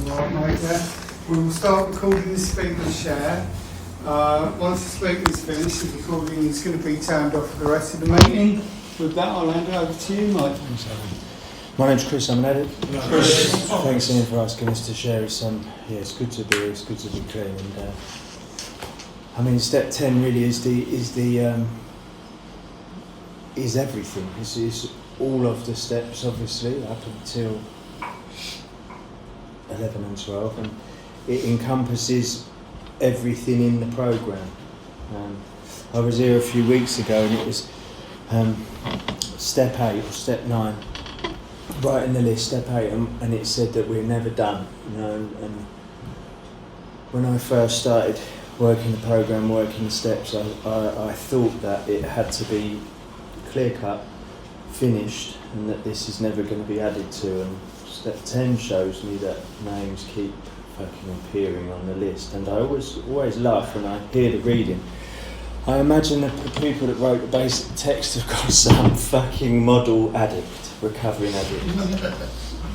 Right, mate, yeah. We will start recording the speaker share. Once the speaker's finished, the recording is going to be turned off for the rest of the meeting. With that, I'll hand it over to you, Mike. My name's Chris, I'm an addict. Chris, thanks Ian for asking us to share his it's good to be here, it's good to be clean. And I mean, step 10 really is everything. It's all of the steps, obviously, up until 11 and 12, and it encompasses everything in the programme. I was here a few weeks ago and it was step 8 or step 9, right in the list, step 8, and it said that we're never done, you know. And when I first started working the programme, working the steps, I thought that it had to be clear cut, finished, and that this is never going to be added to. And step 10 shows me that names keep fucking appearing on the list, and I always laugh when I hear the reading. I imagine that the people that wrote the basic text have got some fucking model addict, recovering addict.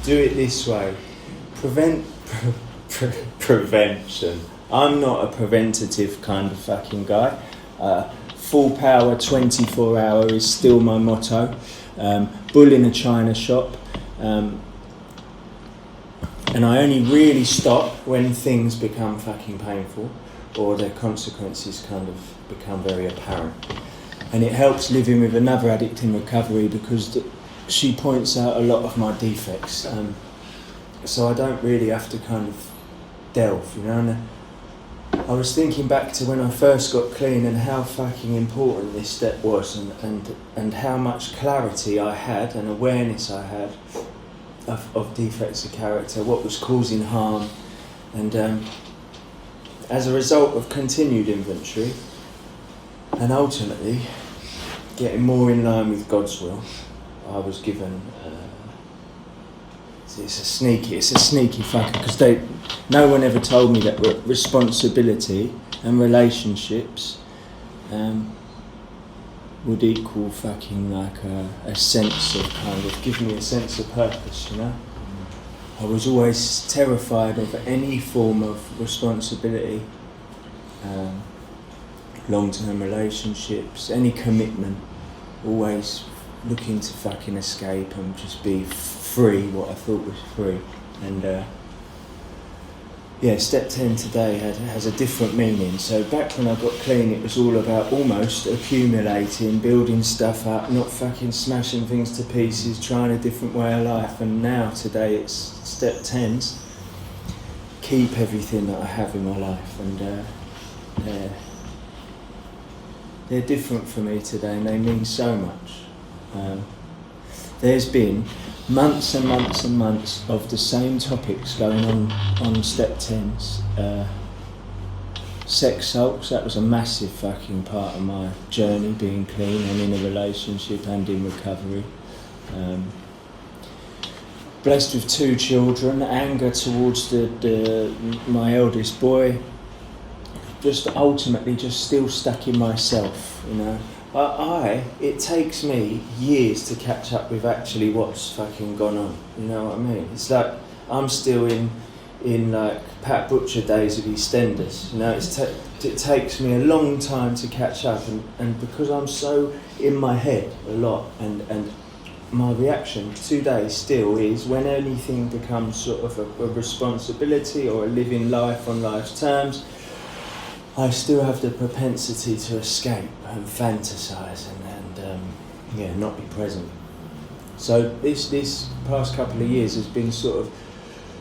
Do it this way. Prevention. I'm not a preventative kind of fucking guy. Full power, 24 hour is still my motto. Bull in a china shop. And I only really stop when things become fucking painful or their consequences kind of become very apparent. And it helps living with another addict in recovery because she points out a lot of my defects. So I don't really have to kind of delve, you know. And I was thinking back to when I first got clean and how fucking important this step was, and how much clarity I had and awareness I had of defects of character, what was causing harm, and as a result of continued inventory and ultimately getting more in line with God's will, I was given it's a sneaky fucker, because no one ever told me that responsibility and relationships would equal fucking like a sense of kind of, give me a sense of purpose, you know. I was always terrified of any form of responsibility, long-term relationships, any commitment, always looking to fucking escape and just be free, what I thought was free. And step 10 today has a different meaning. So back when I got clean, it was all about almost accumulating, building stuff up, not fucking smashing things to pieces, trying a different way of life. And now today it's step 10's keep everything that I have in my life. And they're different for me today, and they mean so much. There's been months and months and months of the same topics going on step 10's. Sex sulks, that was a massive fucking part of my journey, being clean and in a relationship and in recovery. Blessed with 2 children, anger towards my eldest boy, just ultimately just still stuck in myself, you know. It takes me years to catch up with actually what's fucking gone on, you know what I mean? It's like I'm still in like Pat Butcher days of EastEnders, you know. It takes me a long time to catch up, and because I'm so in my head a lot, and my reaction today still is when anything becomes sort of a responsibility or a living life on life's terms, I still have the propensity to escape and fantasize and not be present. So this past couple of years has been sort of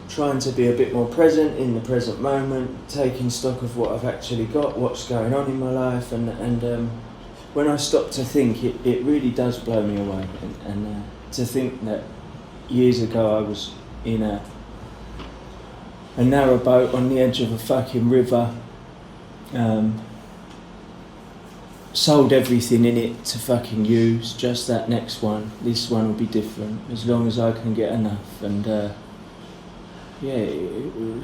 trying to be a bit more present in the present moment, taking stock of what I've actually got, what's going on in my life, and when I stop to think, it really does blow me away. And to think that years ago I was in a narrow boat on the edge of a fucking river, sold everything in it to fucking use, just that next one, this one will be different, as long as I can get enough, and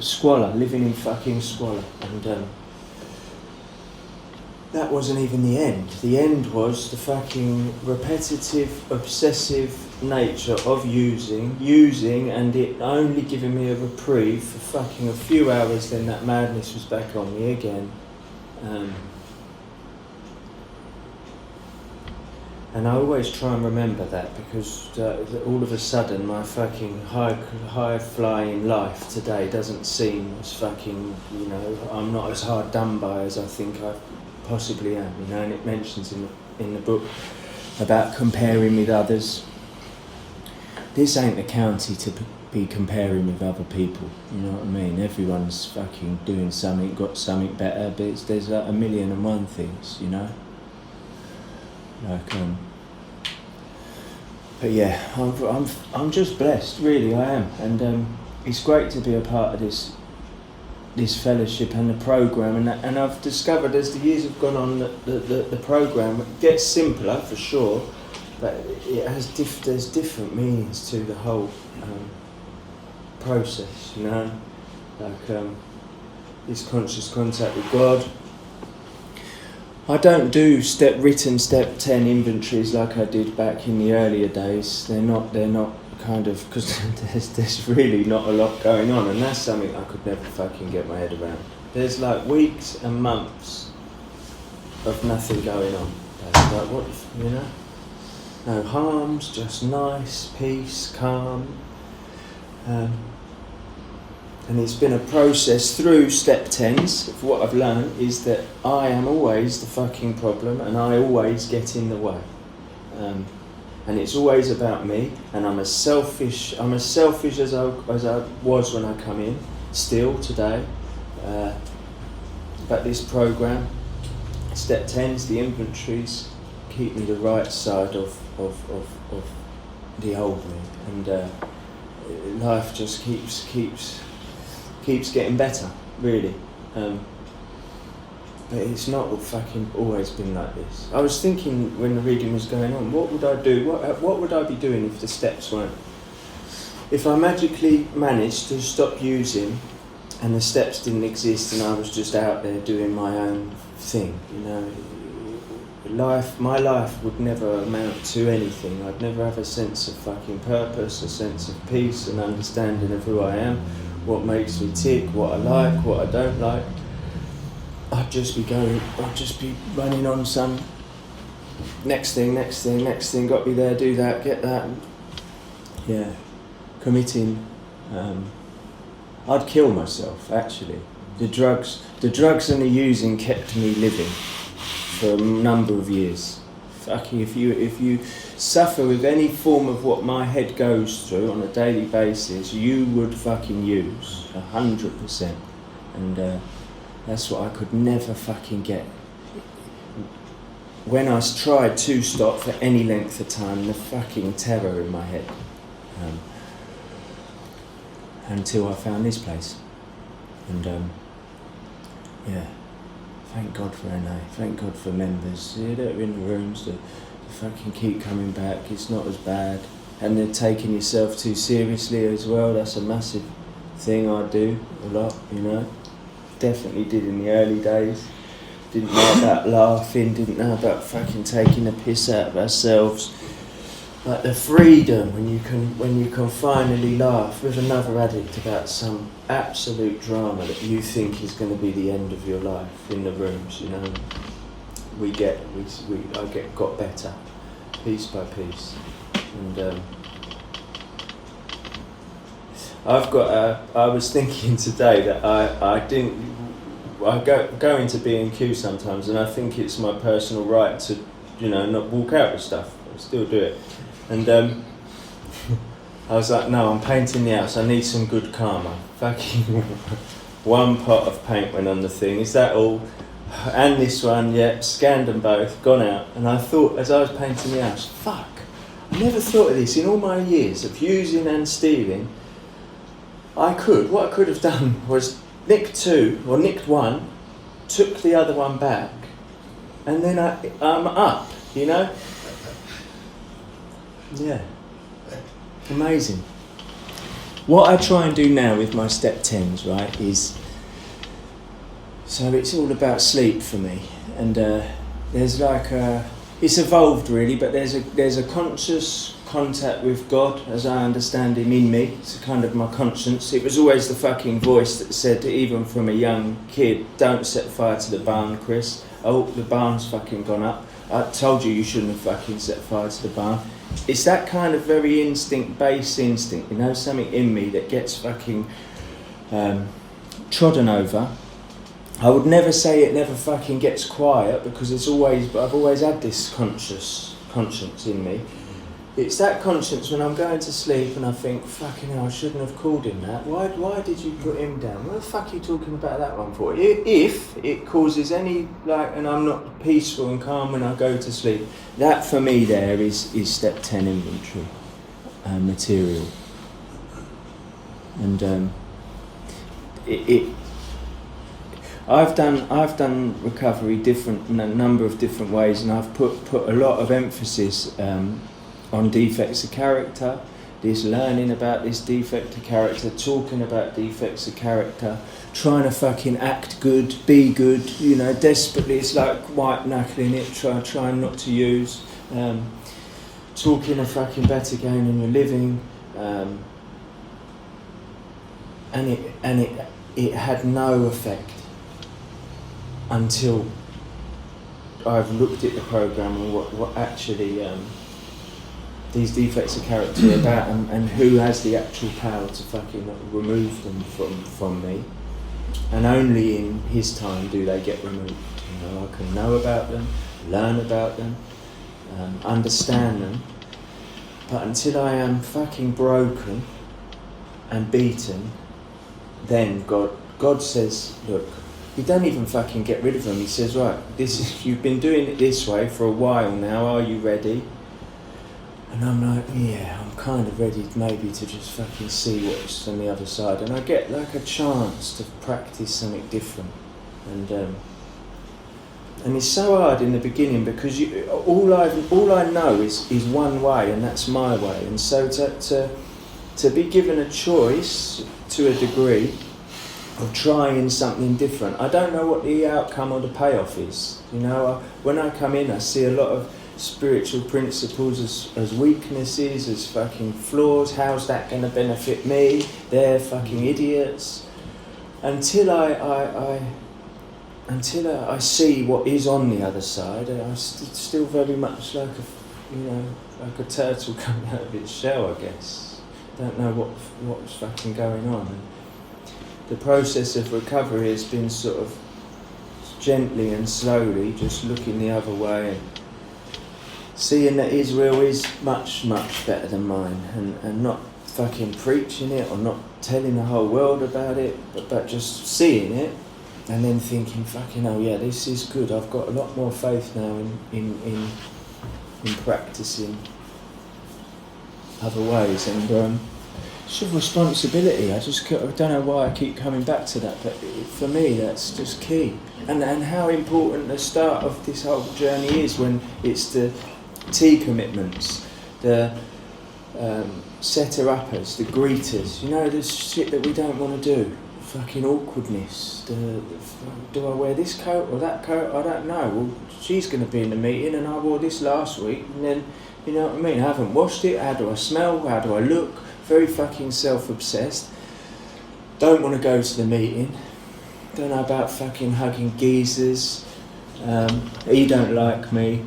squalor, living in fucking squalor, and that wasn't even the end. The end was the fucking repetitive, obsessive nature of using and it only giving me a reprieve for fucking a few hours, then that madness was back on me again. And I always try and remember that, because all of a sudden my fucking high flying life today doesn't seem as fucking, you know, I'm not as hard done by as I think I possibly am, you know. And it mentions in the book about comparing with others. This ain't the county to be comparing with other people, you know what I mean? Everyone's fucking doing something, got something better, but there's like 1,000,001 things, you know? Like, but yeah, I'm just blessed, really, I am. And it's great to be a part of this fellowship and the programme, and I've discovered as the years have gone on that the programme gets simpler for sure, but it has there's different meanings to the whole process, you know, like this conscious contact with God. I don't do written step 10 inventories like I did back in the earlier days. They're not kind of, because there's really not a lot going on, and that's something I could never fucking get my head around. There's like weeks and months of nothing going on. Like what, you know? No harms, just nice, peace, calm. And it's been a process through step 10s. What I've learned is that I am always the fucking problem, and I always get in the way. And it's always about me, and I'm as selfish as I was when I come in, still today. But this program, step 10s, the inventories, keep me the right side of the old me, and life just keeps getting better, really. But it's not fucking always been like this. I was thinking when the reading was going on, what would I do? What would I be doing if the steps weren't? If I magically managed to stop using and the steps didn't exist and I was just out there doing my own thing, you know, my life would never amount to anything. I'd never have a sense of fucking purpose, a sense of peace, an understanding of who I am, what makes me tick, what I like, what I don't like. I'd just be running on some next thing, got to be there, do that, get that. Yeah, committing. I'd kill myself, actually. The drugs and the using kept me living for a number of years. Fucking, if you suffer with any form of what my head goes through on a daily basis, you would fucking use 100%. And that's what I could never fucking get. When I tried to stop for any length of time, the fucking terror in my head. Until I found this place. And yeah, thank God for NA, thank God for members that are in the rooms that fucking keep coming back. It's not as bad. And they're taking yourself too seriously as well. That's a massive thing I do a lot, you know. Definitely did in the early days. Didn't know about laughing, didn't know about fucking taking the piss out of ourselves. Like the freedom when you can finally laugh with another addict about some absolute drama that you think is going to be the end of your life in the rooms, you know. I got better, piece by piece, and I was thinking today that I go into B&Q sometimes, and I think it's my personal right to, you know, not walk out with stuff. I still do it. And I was like, no, I'm painting the house. I need some good karma. Fucking one pot of paint went on the thing. Is that all? And this one, yeah, scanned them both, gone out. And I thought, as I was painting the house, fuck, I never thought of this in all my years of using and stealing. What I could have done was nicked one, took the other one back, and then I'm up, you know? Yeah. Amazing. What I try and do now with my step 10s, right, is, so it's all about sleep for me, and there's like it's evolved really, but there's a conscious contact with God, as I understand Him in me. It's kind of my conscience. It was always the fucking voice that said, even from a young kid, don't set fire to the barn, Chris. Oh, the barn's fucking gone up. I told you shouldn't have fucking set fire to the barn. It's that kind of very base instinct, you know, something in me that gets fucking trodden over. I would never say it never fucking gets quiet, because I've always had this conscience in me. It's that conscience when I'm going to sleep and I think, fucking hell, I shouldn't have called him that. Why did you put him down? What the fuck are you talking about that one for? If it causes any, and I'm not peaceful and calm when I go to sleep, that for me there is step 10 inventory material. And I've done recovery in a number of different ways, and I've put a lot of emphasis on defects of character, this learning about this defect of character, talking about defects of character, trying to fucking act good, be good, you know, desperately. It's like white knuckling it, trying not to use, talking a fucking better game than you're living, and it had no effect until I've looked at the program and what actually these defects of character are about, and who has the actual power to fucking remove them from me. And only in His time do they get removed. You know, I can know about them, learn about them, understand them, but until I am fucking broken and beaten, then God says, look, you don't even fucking get rid of them. He says, right, you've been doing it this way for a while now, are you ready? And I'm like, yeah, I'm kind of ready maybe to just fucking see what's on the other side. And I get like a chance to practice something different. And it's so hard in the beginning, because all I know is one way, and that's my way. And so to be given a choice to a degree of trying something different, I don't know what the outcome or the payoff is. You know, when I come in, I see a lot of spiritual principles as weaknesses, as fucking flaws. How's that going to benefit me? They're fucking idiots. Until I see what is on the other side, I'm still very much like a turtle coming out of its shell, I guess. Don't know what's fucking going on. And the process of recovery has been sort of gently and slowly just looking the other way and seeing that Israel is much, much better than mine, and not fucking preaching it or not telling the whole world about it, but just seeing it and then thinking, fucking hell, yeah, this is good. I've got a lot more faith now in practicing other ways, and it's a responsibility. I don't know why I keep coming back to that, but for me that's just key. And how important the start of this whole journey is, when it's the T commitments, the setter-uppers, the greeters, you know, the shit that we don't want to do, fucking awkwardness, do I wear this coat or that coat, I don't know, well, she's going to be in the meeting and I wore this last week, and then, you know what I mean, I haven't washed it, how do I smell, how do I look, very fucking self-obsessed, don't want to go to the meeting, don't know about fucking hugging geezers, he don't like me,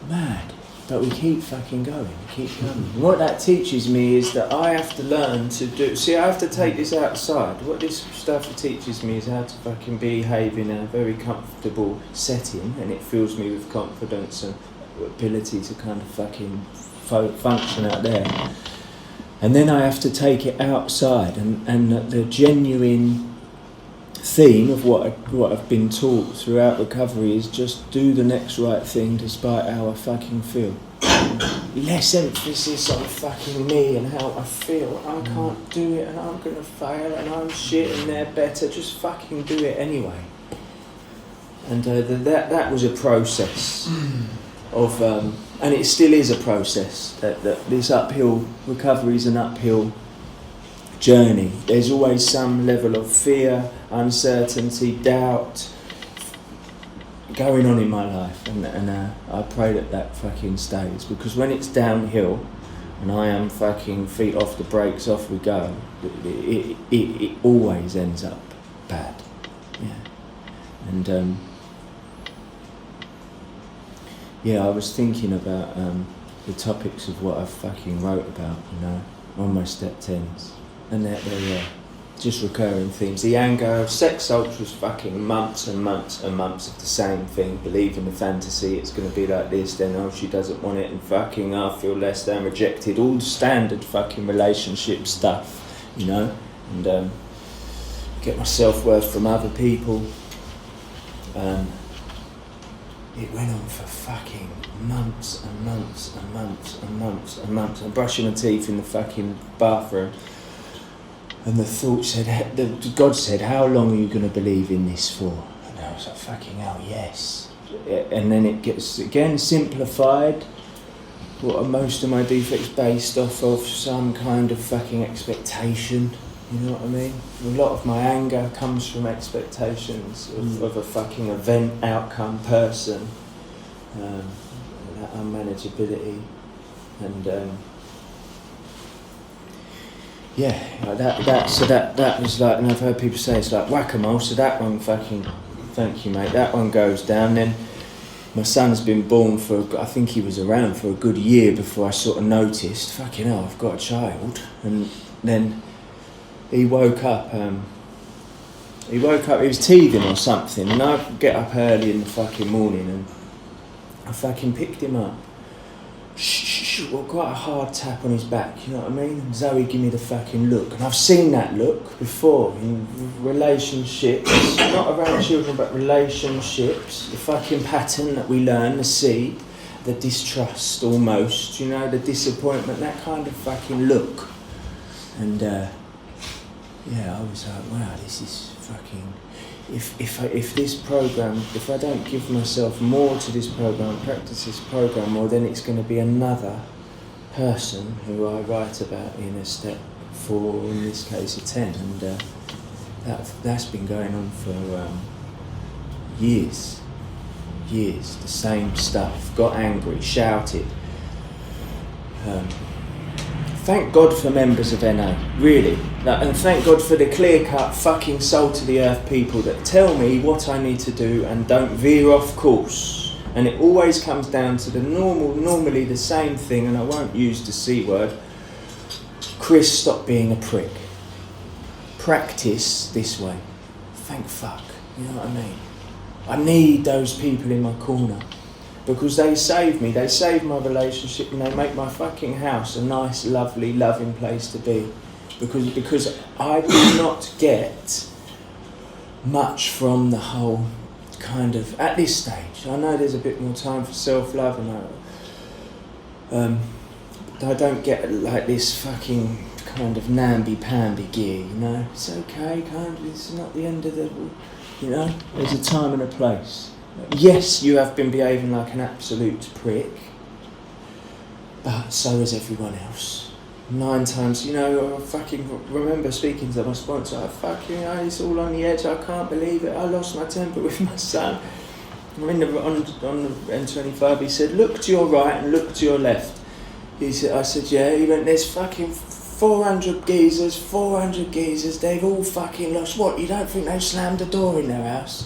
mad, but we keep fucking going, we keep coming. What that teaches me is that I have to learn to do, I have to take this outside. What this stuff teaches me is how to fucking behave in a very comfortable setting, and it fills me with confidence and ability to kind of fucking function out there. And then I have to take it outside, and the genuine theme of what I've been taught throughout recovery is just do the next right thing despite how I fucking feel. Less emphasis on fucking me and how I feel. I can't do it and I'm gonna fail and I'm shit and they're better. Just fucking do it anyway. And that was a process of, and it still is a process. That this uphill recovery is an uphill journey. There's always some level of fear, uncertainty, doubt, going on in my life, and I pray that fucking stays, because when it's downhill and I am fucking feet off the brakes, off we go, it always ends up bad. Yeah. And I was thinking about the topics of what I fucking wrote about, on my step 10s, and they're just recurring themes. The anger, sex ultras, fucking months and months and months of the same thing, believe in the fantasy, it's going to be like this, then she doesn't want it, and fucking I feel less than, rejected, all the standard fucking relationship stuff, and get my self-worth from other people. It went on for fucking months and months and months and months and months. I'm brushing my teeth in the fucking bathroom, and the thought said, God said, how long are you going to believe in this for? And I was like, fucking hell, yes. And then it gets, again, simplified. What are most of my defects based off of? Some kind of fucking expectation. You know what I mean? A lot of my anger comes from expectations of a fucking event, outcome, person. That unmanageability. And that was like, and I've heard people say it's like whack-a-mole, so that one fucking, thank you mate, that one goes down. Then my son's been born I think he was around for a good year before I sort of noticed, fucking hell, I've got a child. And then he woke up, he was teething or something, and I get up early in the fucking morning and I fucking picked him up. Well, quite a hard tap on his back, you know what I mean? And Zoe give me the fucking look, and I've seen that look before in relationships, not around children but relationships, the fucking pattern that we learn to see, the distrust almost, the disappointment, that kind of fucking look. And I was like, wow, this is fucking, if this program, if I don't give myself more to this program, practice this program more, then it's going to be another person who I write about in a step 4, in this case a 10, and that's been going on for years, the same stuff. Got angry, shouted. Thank God for members of NA, really. And thank God for the clear-cut, fucking soul-to-the-earth people that tell me what I need to do and don't veer off course. And it always comes down to the normally the same thing, and I won't use the C word. Chris, stop being a prick. Practice this way. Thank fuck, you know what I mean? I need those people in my corner. Because they save me, they save my relationship, and they make my fucking house a nice, lovely, loving place to be. Because I do not get much from the whole kind of, at this stage, I know there's a bit more time for self-love, and I don't get like this fucking kind of namby-pamby gear, It's okay, kind of, it's not the end of the, there's a time and a place. Yes, you have been behaving like an absolute prick, but so is everyone else. 9 times, I fucking remember speaking to my sponsor, it's all on the edge, I can't believe it, I lost my temper with my son. On the N25, he said, look to your right and look to your left. I said, yeah, he went, there's fucking 400 geezers, they've all fucking lost. What, you don't think they've slammed the door in their house?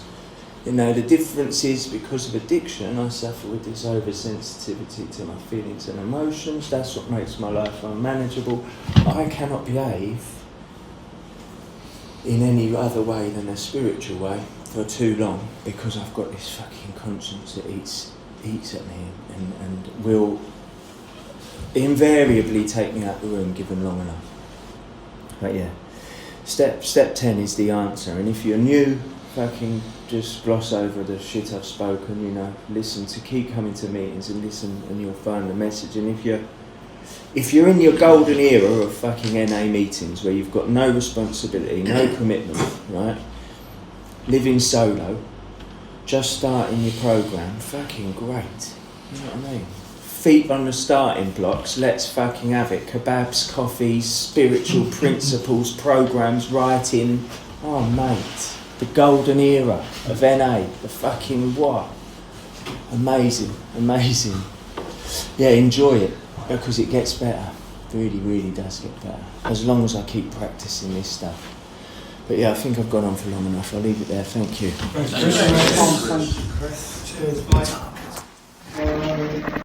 The difference is, because of addiction, I suffer with this oversensitivity to my feelings and emotions. That's what makes my life unmanageable. I cannot behave in any other way than a spiritual way for too long, because I've got this fucking conscience that eats at me and will invariably take me out the room given long enough. But yeah, step 10 is the answer, and if you're new, fucking just gloss over the shit I've spoken, listen to, keep coming to meetings and listen, and you'll find the message. And if you're in your golden era of fucking NA meetings where you've got no responsibility, no commitment, right, living solo, just starting your program, fucking great, you know what I mean? Feet on the starting blocks, let's fucking have it. Kebabs, coffees, spiritual principles, programs, writing, oh mate. The golden era of NA, the fucking what? Amazing, amazing. Yeah, enjoy it because it gets better. Really, really does get better. As long as I keep practicing this stuff. But yeah, I think I've gone on for long enough. I'll leave it there. Thank you. Thank you, Chris. Cheers, bye.